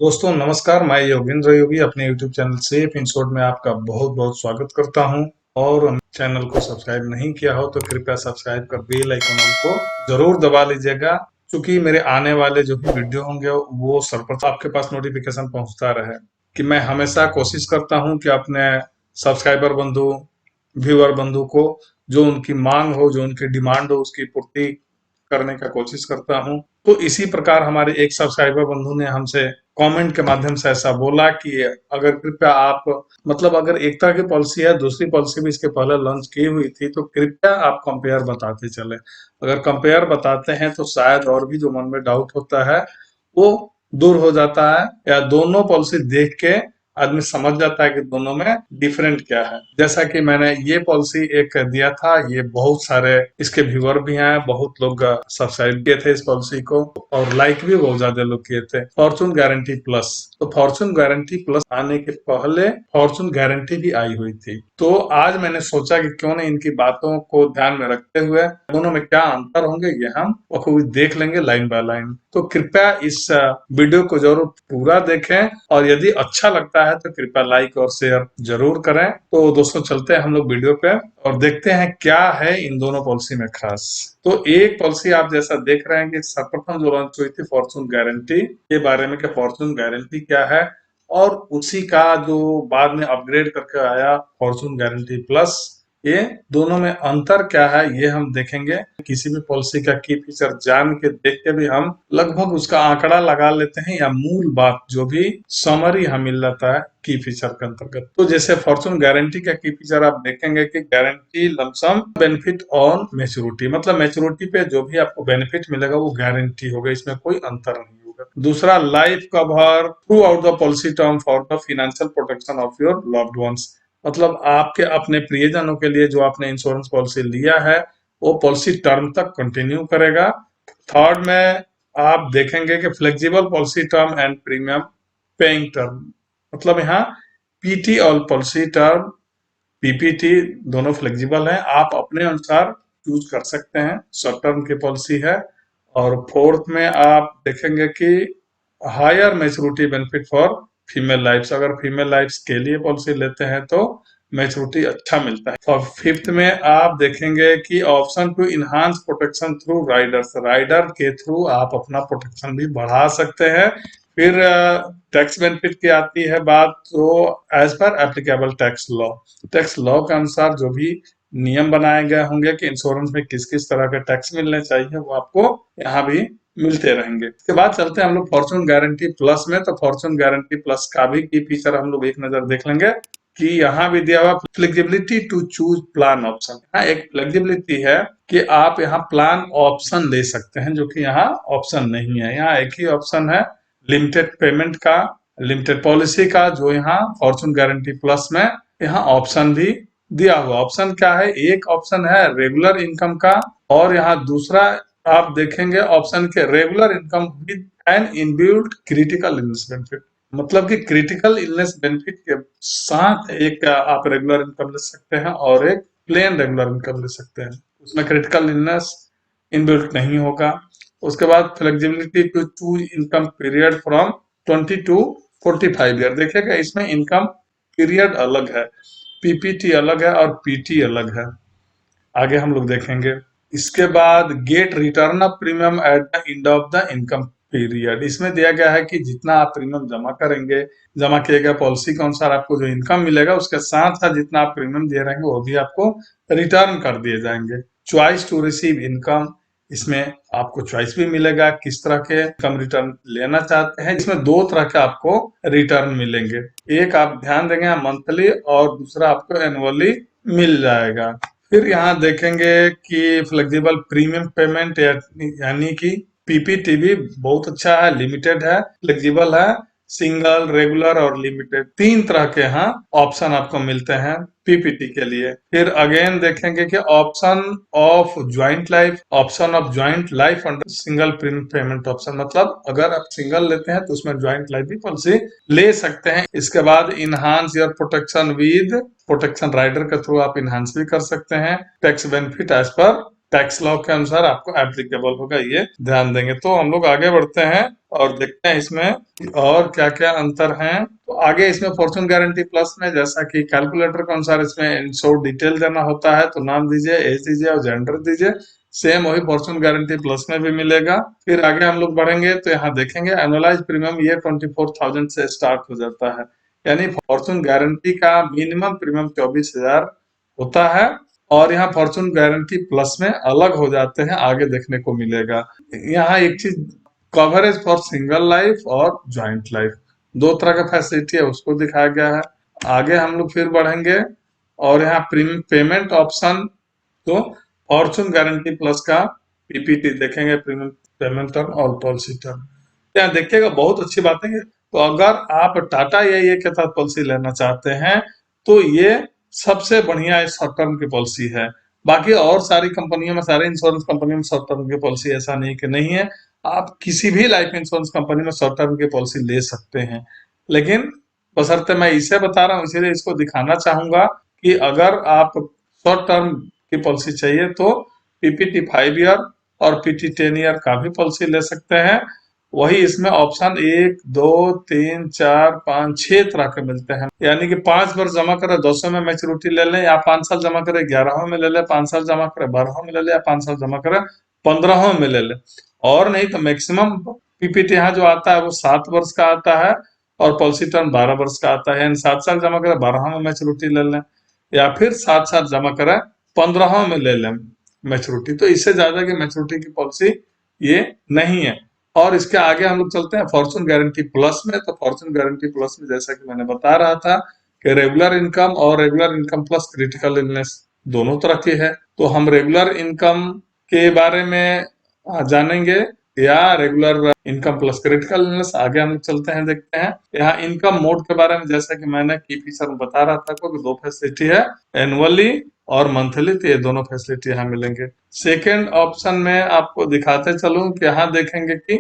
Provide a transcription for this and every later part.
दोस्तों नमस्कार, मैं योगेंद्र योगी अपने YouTube channel safe in short में आपका बहुत बहुत स्वागत करता हूं। और चैनल को सब्सक्राइब नहीं किया हो तो कृपया सब्सक्राइब कर बेल आइकन को जरूर दबा लीजिएगा, क्योंकि मेरे आने वाले जो भी वीडियो होंगे वो सर्वप्रथम आपके पास नोटिफिकेशन पहुंचता रहे। कि मैं हमेशा कोशिश करता हूं कि अपने सब्सक्राइबर बंधु, व्यूअर बंधु को जो उनकी मांग हो, जो उनकी डिमांड हो, उसकी पूर्ति करने का कोशिश करता हूं। तो इसी प्रकार हमारे एक सब्सक्राइबर बंधु ने हमसे कमेंट के माध्यम से ऐसा बोला कि अगर कृपया आप, मतलब अगर एक तरह की पॉलिसी है, दूसरी पॉलिसी भी इसके पहले लॉन्च की हुई थी, तो कृपया आप कंपेयर बताते चले। अगर कंपेयर बताते हैं तो शायद और भी जो मन में डाउट होता है वो दूर हो जाता है, या दोनों पॉलिसी देख के आदमी समझ जाता है कि दोनों में डिफरेंट क्या है। जैसा कि मैंने ये पॉलिसी एक दिया था, ये बहुत सारे इसके व्यूअर भी हैं, बहुत लोग सब्सक्राइब किए थे इस पॉलिसी को, और लाइक भी बहुत ज्यादा लोग किए थे। फॉर्चून गारंटी प्लस, तो फॉर्चून गारंटी प्लस आने के पहले फॉर्चून गारंटी भी आई हुई थी। तो आज मैंने सोचा कि क्यों नहीं इनकी बातों को ध्यान में रखते हुए दोनों में क्या अंतर होंगे ये हम बखूबी देख लेंगे लाइन बाय लाइन। तो कृपया इस वीडियो को जरूर पूरा देखें, और यदि अच्छा लगता है तो कृपया लाइक और शेयर जरूर करें। तो दोस्तों चलते हैं हम लोग वीडियो पे और देखते हैं क्या है इन दोनों पॉलिसी में खास। तो एक पॉलिसी आप जैसा देख रहे हैं कि सर्वप्रथम जो लॉन्च हुई थी फॉर्चून गारंटी के बारे में, कि फॉर्चून गारंटी क्या है, और उसी का जो बाद में अपग्रेड करके आया फॉर्चून गारंटी प्लस, ये दोनों में अंतर क्या है ये हम देखेंगे। किसी भी पॉलिसी का की फीचर जान के देख के भी हम लगभग उसका आंकड़ा लगा लेते हैं, या मूल बात जो भी समरी हमें मिल जाता है की फीचर के अंतर्गत। तो जैसे फॉर्चून गारंटी का की फीचर आप देखेंगे कि guarantee lump sum benefit on maturity, मतलब मैच्योरिटी पे जो भी आपको बेनिफिट मिलेगा वो गारंटी होगा, इसमें कोई अंतर नहीं होगा। दूसरा, life cover through out the policy term for the financial protection of your loved ones, मतलब आपके अपने प्रियजनों के लिए जो आपने इंश्योरेंस पॉलिसी लिया है वो पॉलिसी टर्म तक कंटिन्यू करेगा। थर्ड में आप देखेंगे कि flexible policy term and premium paying term, मतलब यहाँ पीटी और पॉलिसी टर्म पीपीटी दोनों फ्लेक्सिबल है, आप अपने अनुसार चूज कर सकते हैं। शॉर्ट टर्म की पॉलिसी है। और फोर्थ में आप देखेंगे कि higher maturity benefit for female lifes, अगर फीमेल लाइफ्स के लिए पॉलिसी लेते हैं तो मैच्योरिटी अच्छा मिलता है। और फिफ्थ में आप देखेंगे कि option to enhance protection through riders, rider के थ्रू आप अपना प्रोटेक्शन भी बढ़ा सकते हैं। फिर टैक्स बेनिफिट की आती है बात, तो as per applicable tax law, tax law के अनुसार जो भी नियम बनाए गए होंगे कि इंश्योरेंस में किस किस तरह के टैक्स मिलने चाहिए वो आपको यहाँ भी मिलते रहेंगे। इसके बाद चलते हैं हम लोग फॉर्चून गारंटी प्लस में। तो फॉर्चून गारंटी प्लस का भी की फीचर हम लोग एक नजर देख लेंगे कि यहाँ भी दिया हुआ flexibility to choose plan option. यहाँ एक फ्लेक्सिबिलिटी है कि आप यहाँ प्लान ऑप्शन ले सकते हैं, जो कि यहाँ ऑप्शन नहीं है। यहाँ एक ही ऑप्शन है लिमिटेड पेमेंट का, लिमिटेड पॉलिसी का, जो यहाँ फॉर्चून गारंटी प्लस में यहाँ ऑप्शन भी दिया हुआ। ऑप्शन क्या है, एक ऑप्शन है रेगुलर इनकम का, और यहाँ दूसरा आप देखेंगे ऑप्शन के regular income with N inbuilt critical illness benefit, मतलब कि क्रिटिकल इलनेस बेनिफिट के साथ एक आप रेगुलर इनकम ले सकते हैं और एक प्लेन रेगुलर इनकम ले सकते हैं, उसमें क्रिटिकल इलनेस इनबिल्ट नहीं होगा। उसके बाद flexibility to choose income period from 20 to 45 year, देखिएगा इसमें इनकम पीरियड अलग है, पीपीटी अलग है और पीटी अलग है, आगे हम लोग देखेंगे। इसके बाद get return of premium at the end of the income period, इसमें दिया गया है कि जितना आप प्रीमियम जमा करेंगे, जमा किए गए पॉलिसी के अनुसार आपको जो इनकम मिलेगा उसके साथ साथ जितना आप प्रीमियम दे रहेंगे वो भी आपको रिटर्न कर दिए जाएंगे। चॉइस टू रिसीव इनकम, इसमें आपको चॉइस भी मिलेगा किस तरह के इनकम रिटर्न लेना चाहते हैं। इसमें दो तरह के आपको रिटर्न मिलेंगे, एक आप ध्यान देंगे मंथली और दूसरा आपको एनुअली मिल जाएगा। फिर यहाँ देखेंगे कि फ्लेक्सिबल प्रीमियम पेमेंट, यानी कि पीपीटी भी बहुत अच्छा है, लिमिटेड है, फ्लेक्सिबल है, सिंगल, रेगुलर और लिमिटेड, तीन तरह के यहाँ ऑप्शन आपको मिलते हैं पीपीटी के लिए। फिर अगेन देखेंगे कि option of joint life, option of joint life under single premium payment option, मतलब अगर आप सिंगल लेते हैं तो उसमें ज्वाइंट लाइफ भी पॉलिसी ले सकते हैं। इसके बाद enhance your protection with protection rider के थ्रू आप इनहांस भी कर सकते हैं। Tax benefit as per tax law के अनुसार आपको एप्लीकेबल होगा, ये ध्यान देंगे। तो हम लोग आगे बढ़ते हैं और देखते हैं इसमें और क्या क्या अंतर हैं। तो आगे इसमें फॉर्चून गारंटी प्लस में जैसा कि कैलकुलेटर के अनुसार इसमें इंश्योर्ड डिटेल देना होता है, तो नाम दीजिए, एज दीजिए और जेंडर दीजिए। सेम वही फॉर्चून गारंटी प्लस में भी मिलेगा। फिर आगे हम लोग बढ़ेंगे तो यहाँ देखेंगे एनुअलाइज प्रीमियम ये 24,000 से स्टार्ट हो जाता है। यानी फॉर्चून गारंटी का मिनिमम प्रीमियम 24,000 होता है, और यहाँ फॉर्चून गारंटी प्लस में अलग हो जाते हैं, आगे देखने को मिलेगा। यहाँ एक चीज, कवरेज फॉर सिंगल लाइफ और ज्वाइंट लाइफ, दो तरह का फैसिलिटी है, उसको दिखाया गया है। आगे हम लोग फिर बढ़ेंगे और यहाँ प्रीमियम पेमेंट ऑप्शन, तो फॉर्चून गारंटी प्लस का पीपीटी देखेंगे, प्रीमियम पेमेंट टर्म और पॉलिसी टर्म। यहाँ देखिएगा बहुत अच्छी बात है। तो अगर आप टाटा एआईए के साथ पॉलिसी लेना चाहते हैं तो ये सबसे बढ़िया शॉर्ट टर्म की पॉलिसी है। बाकी और सारी कंपनियों में, सारे इंश्योरेंस कंपनियों में शॉर्ट टर्म की पॉलिसी ऐसा नहीं कि नहीं है। आप किसी भी लाइफ इंश्योरेंस कंपनी में शॉर्ट टर्म की पॉलिसी ले सकते हैं, लेकिन बशर्ते मैं इसे बता रहा हूँ इसीलिए इसको दिखाना चाहूंगा कि अगर आप शॉर्ट टर्म की पॉलिसी चाहिए तो पीपीटी 5 ईयर और पीटी 10 ईयर का भी पॉलिसी ले सकते हैं। वही इसमें ऑप्शन 1, 2, 3, 4, 5, 6 तरह के मिलते हैं। यानी कि 5 वर्ष जमा करे 200 में मैच्योरिटी ले लें, या 5 साल जमा करे 11 में ले लें, 5 साल जमा करे 12 में ले लें, या 5 साल जमा करे 15 में ले लें। और नहीं तो मैक्सिमम पीपीटी यहाँ जो आता है वो 7 वर्ष का आता है, और पॉलिसी टर्म 12 वर्ष का आता है। यानी 7 साल जमा करे 12 में मैच्योरिटी ले लें, या फिर 7 साल जमा करे 15 में ले लें मैच्योरिटी। तो इससे ज्यादा की मैच्योरिटी की पॉलिसी ये नहीं है। और इसके आगे हम लोग चलते हैं फॉर्चून गारंटी प्लस में। तो फॉर्चून गारंटी प्लस में जैसा कि मैंने बता रहा था कि रेगुलर इनकम और regular income plus critical illness दोनों तरह की है। तो हम रेगुलर इनकम के बारे में जानेंगे, या regular income plus critical illness. आगे हम लोग चलते हैं, देखते हैं यहाँ इनकम मोड के बारे में। जैसा कि मैंने की फीचर बता रहा था आपको कि दो फैसिलिटी है, एनुअली और मंथली, तो ये दोनों फैसिलिटी यहाँ मिलेंगे। सेकेंड ऑप्शन में आपको दिखाते चलूं कि यहाँ देखेंगे कि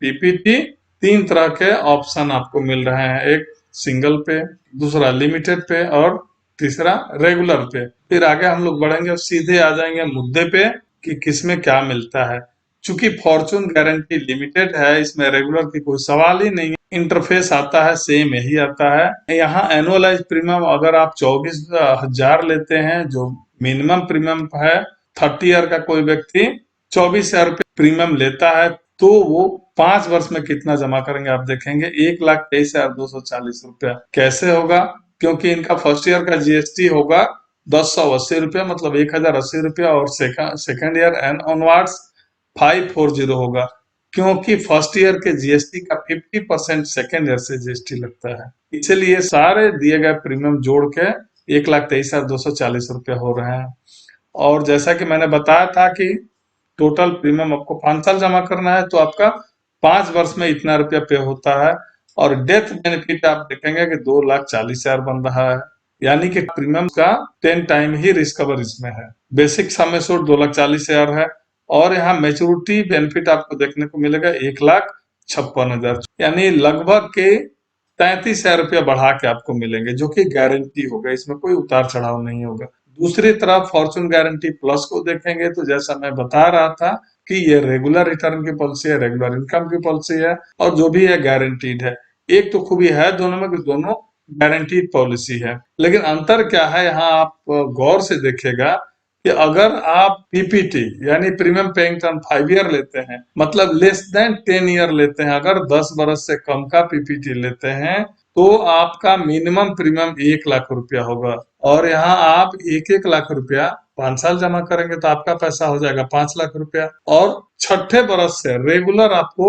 पीपीटी 3 तरह के ऑप्शन आपको मिल रहे हैं, एक सिंगल पे, दूसरा लिमिटेड पे और तीसरा रेगुलर पे। फिर आगे हम लोग बढ़ेंगे और सीधे आ जाएंगे मुद्दे पे कि किसमें क्या मिलता है। चूंकि फॉर्चून गारंटी लिमिटेड है, इसमें रेगुलर की कोई सवाल ही नहीं है। इंटरफेस आता है सेम यही आता है। यहाँ एनुअलाइज प्रीमियम अगर आप 24,000 लेते हैं, जो मिनिमम प्रीमियम है, 30 ईयर का कोई व्यक्ति 24,000 रुपये प्रीमियम लेता है, तो वो 5 वर्ष में कितना जमा करेंगे आप देखेंगे, 1,23,240 रुपया। कैसे होगा? क्योंकि इनका फर्स्ट ईयर का जीएसटी होगा 1080 रुपया, मतलब 1,080 रुपया, और सेकंड ईयर एंड ऑनवर्ड्स 540 होगा, क्योंकि फर्स्ट ईयर के जीएसटी का 50% सेकेंड ईयर से जीएसटी लगता है। इसलिए सारे दिए गए प्रीमियम जोड़ के 1,23,240 रुपया हो रहे हैं। और जैसा कि मैंने बताया था कि टोटल प्रीमियम आपको 5 साल जमा करना है, तो आपका 5 वर्ष में इतना रुपया पे होता है। और डेथ बेनिफिट आप देखेंगे कि 2,40,000 बन रहा है, यानी कि प्रीमियम का 10 टाइम ही रिस्क कवर इसमें है। बेसिक सम एश्योर्ड 2,40,000 है, और यहाँ मेच्योरिटी बेनिफिट आपको देखने को मिलेगा 1,56,000, यानी लगभग के 33,000 रुपया बढ़ा के आपको मिलेंगे, जो कि गारंटी होगा, इसमें कोई उतार चढ़ाव नहीं होगा। दूसरी तरफ फॉर्चून गारंटी प्लस को देखेंगे तो जैसा मैं बता रहा था कि ये रेगुलर रिटर्न की पॉलिसी है, रेगुलर इनकम की पॉलिसी है, और जो भी है गारंटीड है। एक तो खूबी है दोनों में कि दोनों गारंटीड पॉलिसी है, लेकिन अंतर क्या है यहाँ आप गौर से देखिएगा कि अगर आप पीपीटी यानी प्रीमियम पेइंग टर्म 5 ईयर लेते हैं, मतलब लेस देन 10 ईयर लेते हैं, अगर 10 बरस से कम का पीपीटी लेते हैं, तो आपका मिनिमम प्रीमियम 1,00,000 रुपया होगा। और यहाँ आप 1,00,000 रुपया 5 साल जमा करेंगे तो आपका पैसा हो जाएगा 5,00,000 रुपया। और छठे बरस से रेगुलर आपको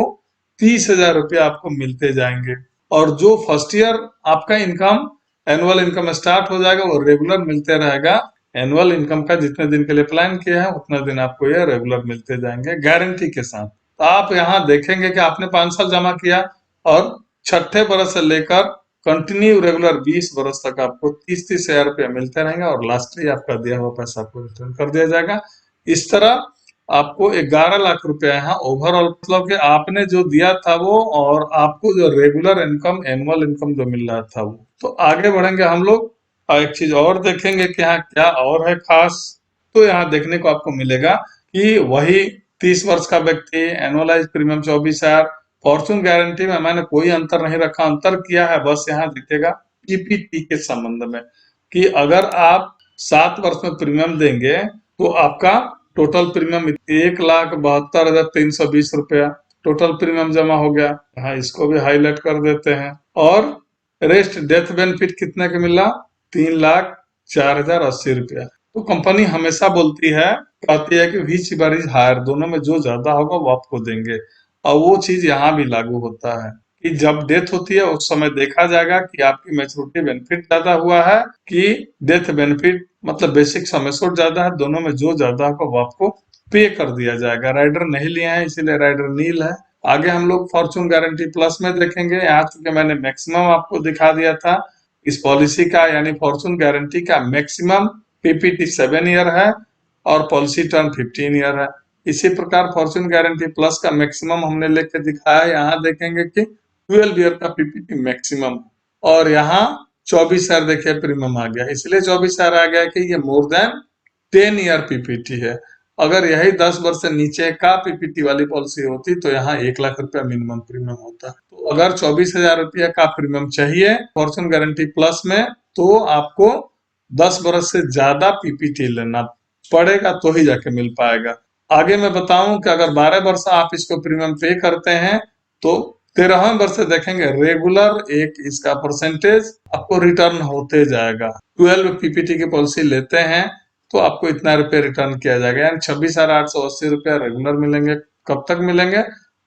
30,000 रुपया आपको मिलते जाएंगे। और जो फर्स्ट ईयर आपका इनकम, एनुअल इनकम स्टार्ट हो जाएगा, वो रेगुलर मिलते रहेगा। एनुअल इनकम का जितने दिन के लिए प्लान किया है उतना दिन आपको ये रेगुलर मिलते जाएंगे गारंटी के साथ। तो आप यहाँ देखेंगे कि आपने 5 साल जमा किया, और छठे बरस से लेकर कंटिन्यू रेगुलर 20 बरस तक आपको 30,000 रुपया मिलते रहेंगे, और लास्टली आपका दिया हुआ पैसा आपको रिटर्न कर दिया जाएगा। इस तरह आपको 11,00,000 रुपया यहाँ ओवरऑल, मतलब कि आपने जो दिया था वो, और आपको जो रेगुलर इनकम, एनुअल इनकम जो मिल रहा था वो। तो आगे बढ़ेंगे हम लोग, एक चीज और देखेंगे कि यहाँ क्या और है खास। तो यहाँ देखने को आपको मिलेगा कि वही 30 वर्ष का व्यक्ति एनुअलाइज प्रीमियम 24,000, फॉर्चून गारंटी में मैंने कोई अंतर नहीं रखा, अंतर किया है बस यहाँ दिखेगा पीपीटी के संबंध में कि अगर आप 7 वर्ष में प्रीमियम देंगे तो आपका टोटल प्रीमियम 1,72,320 रुपया टोटल प्रीमियम जमा हो गया। हाँ, इसको भी हाईलाइट कर देते हैं। और रेस्ट डेथ बेनिफिट कितने का मिला? 3,04,080 रुपया। तो कंपनी हमेशा बोलती है, कहती है कि विच वर इज हायर, दोनों में जो ज्यादा होगा वो आपको देंगे। और वो चीज यहाँ भी लागू होता है कि जब डेथ होती है उस समय देखा जाएगा कि आपकी मैच्योरिटी बेनिफिट ज्यादा हुआ है कि डेथ बेनिफिट मतलब बेसिक सम एश्योर्ड ज्यादा है, दोनों में जो ज्यादा होगा वो आपको पे कर दिया जाएगा। राइडर नहीं लिए हैं इसीलिए राइडर नील है। आगे हम लोग फॉर्चून गारंटी प्लस में देखेंगे। यहाँ चूंकि मैंने मैक्सिमम आपको दिखा दिया था इस पॉलिसी का, यानी फॉर्चून गारंटी का मैक्सिमम पीपीटी 7 ईयर है और पॉलिसी टर्म 15 ईयर है। इसी प्रकार फॉर्चून गारंटी प्लस का मैक्सिमम हमने लेके के दिखाया है। यहाँ देखेंगे कि 12 ईयर का पीपीटी मैक्सिमम और यहाँ 24 ईयर देखिए प्रीमियम आ गया, इसलिए 24 ईयर आ गया कि ये मोर देन 10 ईयर पीपीटी है। अगर यही 10 वर्ष से नीचे का पीपीटी वाली पॉलिसी होती तो यहाँ 1,00,000 रुपया मिनिमम प्रीमियम होता। तो अगर 24,000 रुपया का प्रीमियम चाहिए फॉर्चून गारंटी प्लस में तो आपको 10 वर्ष से ज्यादा पीपीटी लेना पड़ेगा तो ही जाके मिल पाएगा। आगे मैं बताऊं कि अगर 12 वर्ष आप इसको प्रीमियम पे करते हैं तो 13वें वर्ष से देखेंगे रेगुलर एक इसका परसेंटेज आपको रिटर्न होते जाएगा। 12 पीपीटी की पॉलिसी लेते हैं तो आपको इतना रुपया रिटर्न किया जाएगा, यानी 26,880 रुपया रेगुलर मिलेंगे। कब तक मिलेंगे?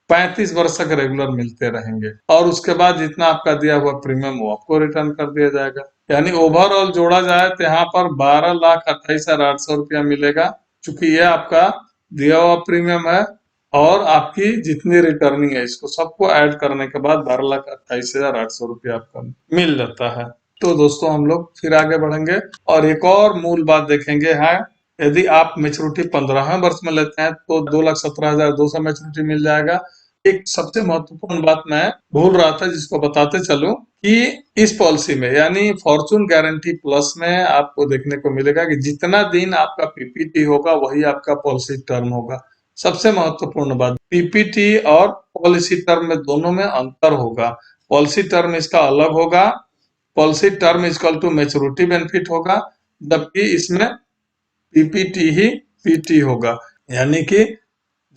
35 वर्ष तक रेगुलर मिलते रहेंगे और उसके बाद जितना आपका दिया हुआ प्रीमियम वो आपको रिटर्न कर दिया जाएगा। यानी ओवरऑल जोड़ा जाए तो यहाँ पर 12,28,800 रुपया मिलेगा, चूंकि ये आपका दिया हुआ प्रीमियम है और आपकी जितनी रिटर्निंग है इसको सबको ऐड करने के बाद 12,28,800 रुपया आपका मिल जाता है। तो दोस्तों हम लोग फिर आगे बढ़ेंगे और एक और मूल बात देखेंगे है, यदि आप मेच्योरिटी 15वें वर्ष में लेते हैं तो 2,17,200 मेच्योरिटी मिल जाएगा। एक सबसे महत्वपूर्ण बात मैं भूल रहा था जिसको बताते चलूं कि इस पॉलिसी में यानी फॉर्चून गारंटी प्लस में आपको देखने को मिलेगा कि जितना दिन आपका पीपीटी होगा वही आपका पॉलिसी टर्म होगा। सबसे महत्वपूर्ण बात, पीपीटी और पॉलिसी टर्म में दोनों में अंतर होगा। पॉलिसी टर्म इसका अलग होगा, policy term equal to maturity benefit होगा, जबकि इसमें पीपीटी ही पीटी होगा। यानी कि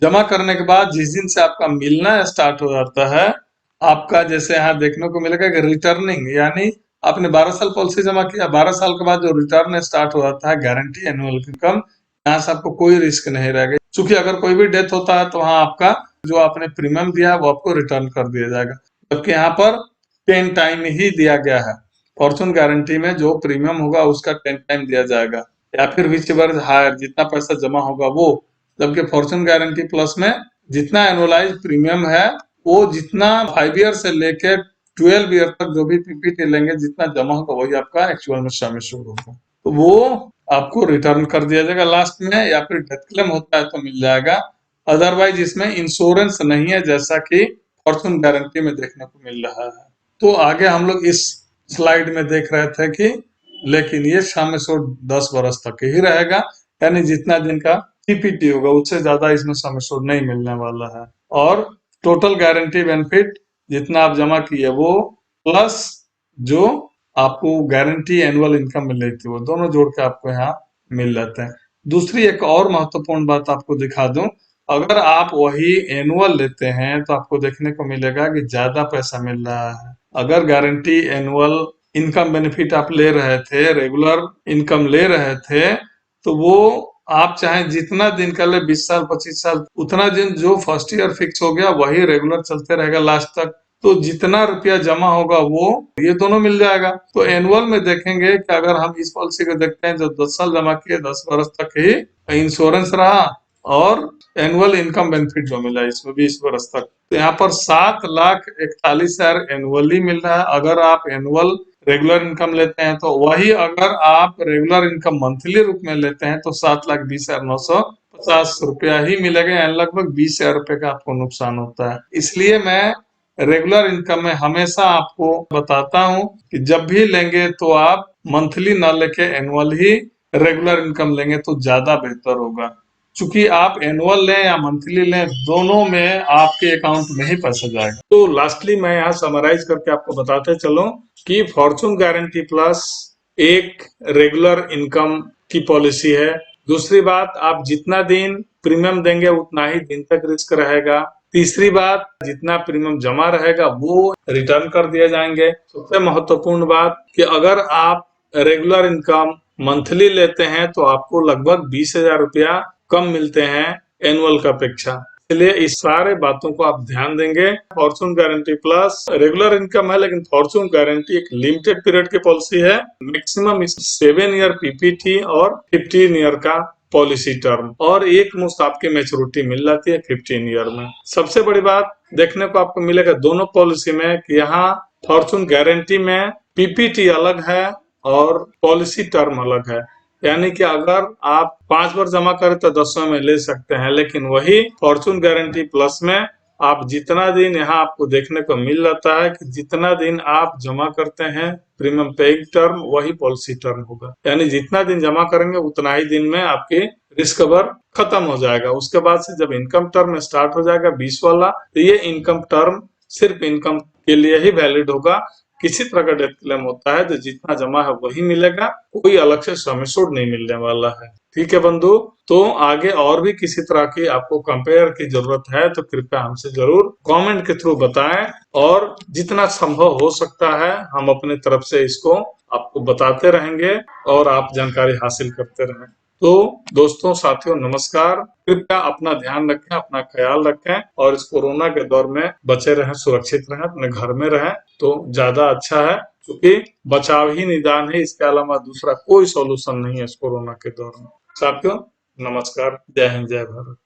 जमा करने के बाद जिस दिन से आपका मिलना स्टार्ट हो जाता है, आपका जैसे यहाँ देखने को मिलेगा कि रिटर्निंग, यानी आपने 12 साल पॉलिसी जमा किया, 12 साल के बाद जो रिटर्न स्टार्ट हो जाता है गारंटी एनुअल इनकम, यहाँ से आपको कोई रिस्क नहीं रहेगा। चूंकि अगर कोई भी डेथ होता है तो वहां आपका जो आपने प्रीमियम दिया है वो आपको रिटर्न कर दिया जाएगा, जबकि यहाँ पर 10 टाइम ही दिया गया है। फॉर्चून गारंटी में जो प्रीमियम होगा उसका 10 टाइम दिया जाएगा या फिर विच एवर हायर, जितना पैसा जमा होगा वो। जबकि फॉर्चून गारंटी प्लस में जितना एनुअलाइज प्रीमियम है वो जितना 5 ईयर से लेके 12 ईयर तक जो भी पीपीटी लेंगे जितना जमा होगा वही आपका एक्चुअल में सम एश्योर्ड होगा, तो वो आपको रिटर्न कर दिया जाएगा लास्ट में, या फिर डेथ क्लेम होता है तो मिल जाएगा। अदरवाइज इसमें इंश्योरेंस नहीं है जैसा कि फॉर्चून गारंटी में देखने को मिल रहा है। तो आगे हम लोग इस स्लाइड में देख रहे थे कि लेकिन ये सम एश्योर्ड 10 वर्ष तक ही रहेगा, यानी जितना दिन का पीपीटी होगा उससे ज्यादा इसमें सम एश्योर्ड नहीं मिलने वाला है। और टोटल गारंटी बेनिफिट जितना आप जमा किए वो प्लस जो आपको गारंटी एनुअल इनकम मिल रही थी वो दोनों जोड़ के आपको यहाँ मिल जाते हैं। दूसरी एक और महत्वपूर्ण बात आपको दिखा दूं, अगर आप वही एनुअल लेते हैं तो आपको देखने को मिलेगा कि ज्यादा पैसा मिल रहा है। अगर गारंटी एनुअल इनकम बेनिफिट आप ले रहे थे, रेगुलर इनकम ले रहे थे, तो वो आप चाहे जितना दिन का ले 20 साल 25 साल, उतना दिन जो फर्स्ट ईयर फिक्स हो गया वही रेगुलर चलते रहेगा लास्ट तक। तो जितना रुपया जमा होगा वो ये दोनों मिल जाएगा। तो एनुअल में देखेंगे कि अगर हम इस पॉलिसी को देखते हैं जो 10 साल जमा किए 10 वर्ष तक ही इंश्योरेंस रहा और एनुअल इनकम बेनिफिट जो मिला इसमें 20 वर्ष तक, तो यहाँ पर 7,41,000 एनुअली मिल रहा है। अगर आप एनुअल रेगुलर इनकम लेते हैं तो वही अगर आप रेगुलर इनकम मंथली रूप में लेते हैं तो 7,20,950 रुपया ही मिलेगा, यानी लगभग 20,000 रुपये का आपको नुकसान होता है। इसलिए मैं रेगुलर इनकम में हमेशा आपको बताता हूं कि जब भी लेंगे तो आप मंथली ना लेके एनुअल ही रेगुलर इनकम लेंगे तो ज्यादा बेहतर होगा। चूंकि आप एनुअल लें या मंथली लें, दोनों में आपके अकाउंट में ही पैसा जाएगा। तो लास्टली मैं यहाँ समराइज करके आपको बताते चलूं कि फॉर्चून गारंटी प्लस एक रेगुलर इनकम की पॉलिसी है। दूसरी बात, आप जितना दिन प्रीमियम देंगे उतना ही दिन तक रिस्क रहेगा। तीसरी बात, जितना प्रीमियम जमा रहेगा वो रिटर्न कर दिए जाएंगे। सबसे महत्वपूर्ण बात कि अगर आप रेगुलर इनकम मंथली लेते हैं तो आपको लगभग 20,000 रुपया कम मिलते हैं एनुअल का अपेक्षा। इसलिए इस सारे बातों को आप ध्यान देंगे। Fortune guarantee plus regular income है, लेकिन फॉर्चून गारंटी एक लिमिटेड पीरियड की पॉलिसी है। मैक्सिमम इस 7 ईयर पीपीटी और 15 ईयर का पॉलिसी टर्म, और एक मुश्त आपकी मैच्योरिटी मिल जाती है 15 ईयर में। सबसे बड़ी बात देखने को आपको मिलेगा दोनों पॉलिसी में कि यहाँ फॉर्चून गारंटी में पीपीटी अलग है और पॉलिसी टर्म अलग है। यानी कि अगर आप 5 बार जमा करें तो 10 में ले सकते हैं, लेकिन वही फॉर्चून गारंटी प्लस में आप जितना दिन यहाँ आपको देखने को मिल जाता है कि जितना दिन आप जमा करते हैं प्रीमियम पेइंग टर्म, वही पॉलिसी टर्म होगा। यानी जितना दिन जमा करेंगे उतना ही दिन में आपकी रिस्क कवर खत्म हो जाएगा। उसके बाद से जब इनकम टर्म स्टार्ट हो जाएगा 20 वाला, तो ये इनकम टर्म सिर्फ इनकम के लिए ही वैलिड होगा। किसी तरह का डेथ क्लेम होता है तो जितना जमा है वही मिलेगा, कोई अलग से सम एश्योर्ड नहीं मिलने वाला है। ठीक है बंधु, तो आगे और भी किसी तरह की आपको कंपेयर की जरूरत है तो कृपया हमसे जरूर कमेंट के थ्रू बताएं, और जितना संभव हो सकता है हम अपने तरफ से इसको आपको बताते रहेंगे और आप जानकारी हासिल करते रहें। तो दोस्तों, साथियों, नमस्कार। कृपया अपना ध्यान रखें, अपना ख्याल रखें, और इस कोरोना के दौर में बचे रहें, सुरक्षित रहें, अपने घर में रहें तो ज्यादा अच्छा है, क्योंकि बचाव ही निदान है। इसके अलावा दूसरा कोई सॉल्यूशन नहीं है इस कोरोना के दौर में। साथियों, नमस्कार। जय हिंद, जय भारत।